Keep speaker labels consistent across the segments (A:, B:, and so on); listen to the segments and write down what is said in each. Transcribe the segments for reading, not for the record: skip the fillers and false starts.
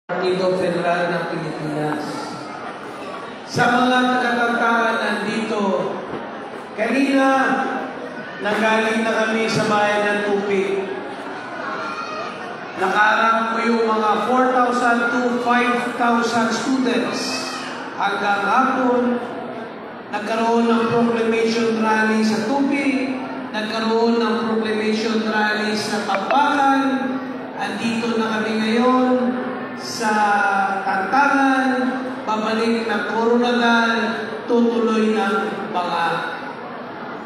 A: Partido Federal ng Pilipinas. Sa mga nakatantahan nandito, kanina nanggaling na kami sa bayan ng Tupig. Nakaarap ko yung mga 4,000 to 5,000 students. Hanggang hapon, nagkaroon ng proclamation rally sa Tupig, nagkaroon ng proclamation rally sa Tambakan. Andito na kami ngayon sa Tantangan, babalik ng Coronadal, tutuloy ng Banga.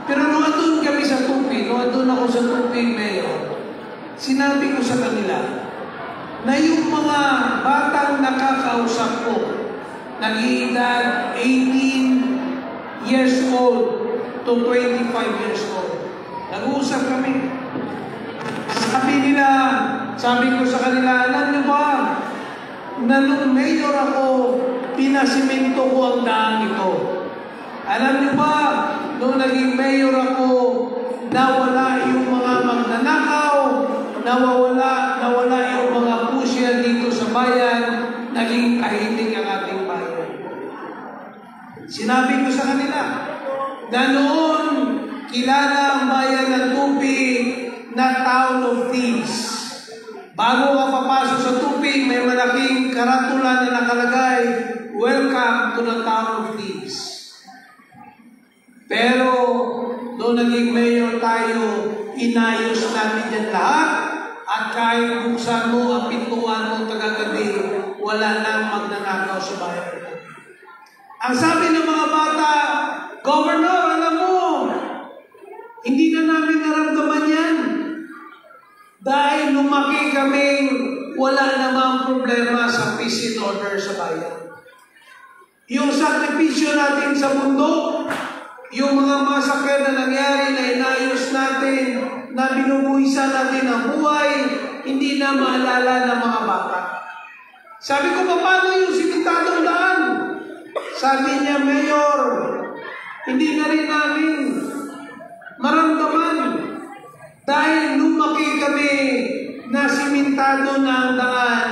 A: Pero nung andun kami sa Tupig, nung andun ako sa Tupig, Mayor, sinabi ko sa kanila na yung mga batang nakakausap ko, nag-iedad 18 years old to 25 years old. Nag-uusap kami. Sabi ko sa kanila, alam niyo ba, na nung mayor ako, pinasimento ko ang daan ito. Alam niyo ba, nung naging mayor ako, nawala yung mga magnanakaw, nawala yung mga pusya dito sa bayan, naging tahimik ang ating bayan. Sinabi ko sa kanila, na noon, kilala ang bayan ng Tupig na Town of Thieves. Bago ka papasok sa Tupig, may malaking karatula na nakalagay, "Welcome to the Town of Thieves." Pero, doon naging mayor tayo, inayos namin yan lahat, at kahit buksan mo ang pintuan mo tagagabi, wala nang magnanakaw sa bayan. Ang sabi ng mga bata, "Governor, alam mo, hindi na namin naramdaman yan. Dahil lumaki kaming wala namang problema sa peace and order sa bayan. Yung sakripisyo natin sa mundo, yung mga masakit na nangyari na inayos natin, na binubuhisan natin ang buhay, hindi na maalala ng mga bata." Sabi ko, paano yung simentadong daan? Sabi niya, "Mayor, hindi na rin namin maramdaman. Dahil lumaki kami na simentado na ang daan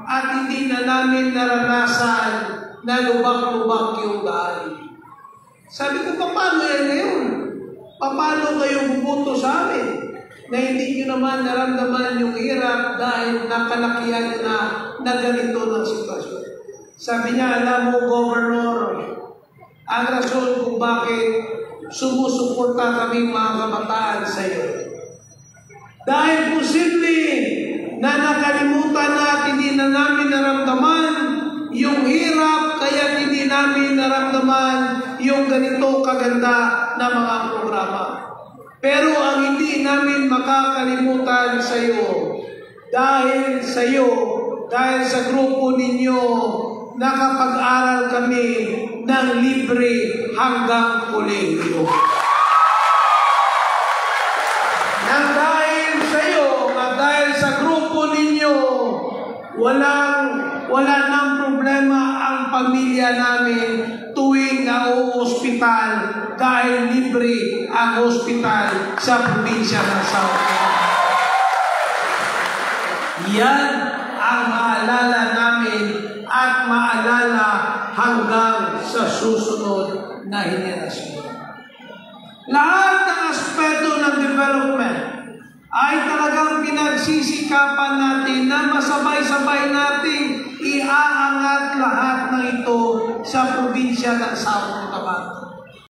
A: at hindi na namin naranasan na lubak-lubak yung daan." Sabi ko, paano yan ngayon? Paano kayo bubuto sa amin na hindi nyo naman naramdaman yung hirap dahil nakalakihan na ganito ng sitwasyon? Sabi niya, alam mo, Governor, ang rason kung bakit sumusuporta kami mga kabataan sa iyo. Dahil posible na nakalimutan na at hindi na namin naramdaman yung hirap, kaya hindi namin naramdaman yung ganito kaganda na mga programa. Pero ang hindi namin makakalimutan sa iyo, dahil sa grupo ninyo, nakapag-aral kami ng libre hanggang kolehiyo. Nang dahil sa iyo at dahil sa grupo ninyo, wala nang problema ang pamilya namin tuwing na-ospital dahil libre ang ospital sa probinsya ng South Carolina. Yan ang maalala namin at maalala hanggang sa susunod na henerasyon. Lahat ng aspeto ng development ay talagang pinagsisikapan natin na masabay-sabay natin iaangat lahat ng ito sa probinsya ng South Cotabato.